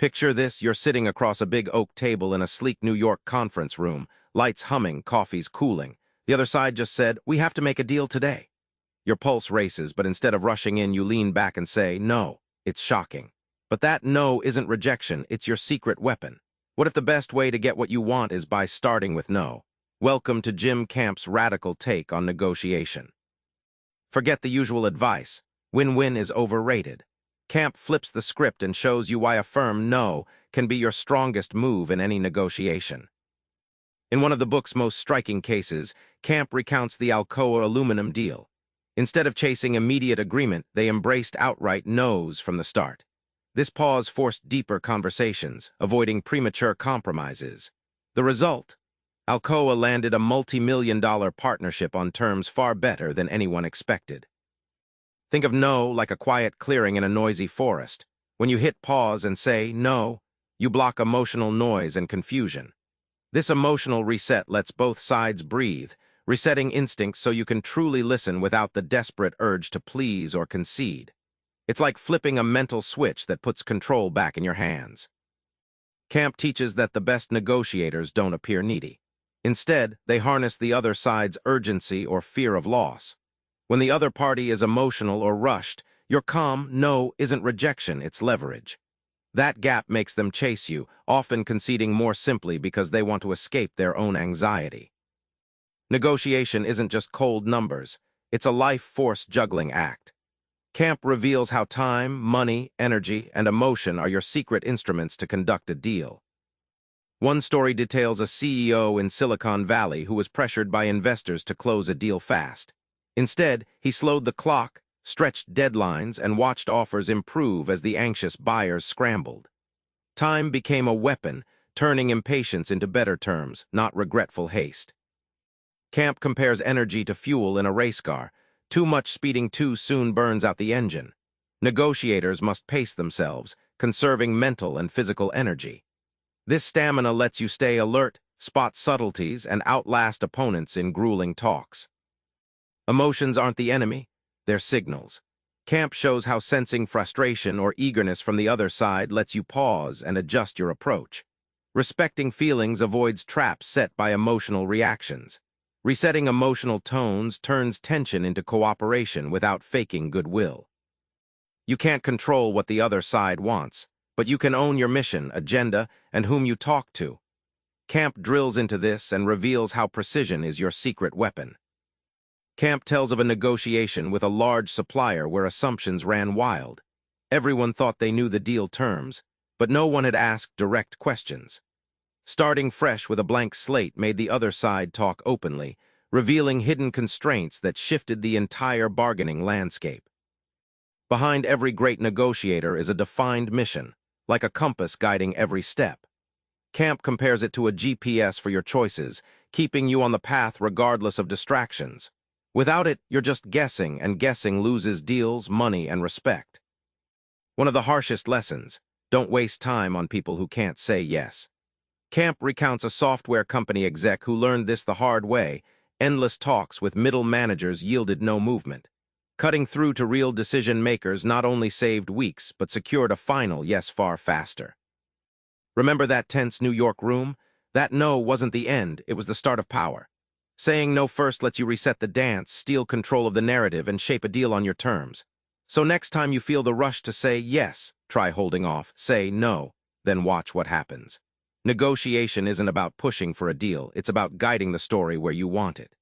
Picture this, you're sitting across a big oak table in a sleek New York conference room, lights humming, coffee's cooling. The other side just said, "We have to make a deal today." Your pulse races, but instead of rushing in, you lean back and say, "No." It's shocking. But that no isn't rejection, it's your secret weapon. What if the best way to get what you want is by starting with no? Welcome to Jim Camp's radical take on negotiation. Forget the usual advice. Win-win is overrated. Camp flips the script and shows you why a firm no can be your strongest move in any negotiation. In one of the book's most striking cases, Camp recounts the Alcoa aluminum deal. Instead of chasing immediate agreement, they embraced outright no's from the start. This pause forced deeper conversations, avoiding premature compromises. The result? Alcoa landed a multi-million-dollar partnership on terms far better than anyone expected. Think of no like a quiet clearing in a noisy forest. When you hit pause and say no, you block emotional noise and confusion. This emotional reset lets both sides breathe, resetting instincts so you can truly listen without the desperate urge to please or concede. It's like flipping a mental switch that puts control back in your hands. Camp teaches that the best negotiators don't appear needy. Instead, they harness the other side's urgency or fear of loss. When the other party is emotional or rushed, your calm no isn't rejection, it's leverage. That gap makes them chase you, often conceding more simply because they want to escape their own anxiety. Negotiation isn't just cold numbers, it's a life force juggling act. Camp reveals how time, money, energy, and emotion are your secret instruments to conduct a deal. One story details a CEO in Silicon Valley who was pressured by investors to close a deal fast. Instead, he slowed the clock, stretched deadlines, and watched offers improve as the anxious buyers scrambled. Time became a weapon, turning impatience into better terms, not regretful haste. Camp compares energy to fuel in a race car. Too much speeding too soon burns out the engine. Negotiators must pace themselves, conserving mental and physical energy. This stamina lets you stay alert, spot subtleties, and outlast opponents in grueling talks. Emotions aren't the enemy, they're signals. Camp shows how sensing frustration or eagerness from the other side lets you pause and adjust your approach. Respecting feelings avoids traps set by emotional reactions. Resetting emotional tones turns tension into cooperation without faking goodwill. You can't control what the other side wants, but you can own your mission, agenda, and whom you talk to. Camp drills into this and reveals how precision is your secret weapon. Camp tells of a negotiation with a large supplier where assumptions ran wild. Everyone thought they knew the deal terms, but no one had asked direct questions. Starting fresh with a blank slate made the other side talk openly, revealing hidden constraints that shifted the entire bargaining landscape. Behind every great negotiator is a defined mission, like a compass guiding every step. Camp compares it to a GPS for your choices, keeping you on the path regardless of distractions. Without it, you're just guessing, and guessing loses deals, money, and respect. One of the harshest lessons: don't waste time on people who can't say yes. Camp recounts a software company exec who learned this the hard way. Endless talks with middle managers yielded no movement. Cutting through to real decision-makers not only saved weeks, but secured a final yes far faster. Remember that tense New York room? That no wasn't the end, it was the start of power. Saying no first lets you reset the dance, steal control of the narrative, and shape a deal on your terms. So next time you feel the rush to say yes, try holding off, say no, then watch what happens. Negotiation isn't about pushing for a deal, it's about guiding the story where you want it.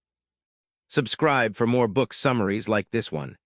Subscribe for more book summaries like this one.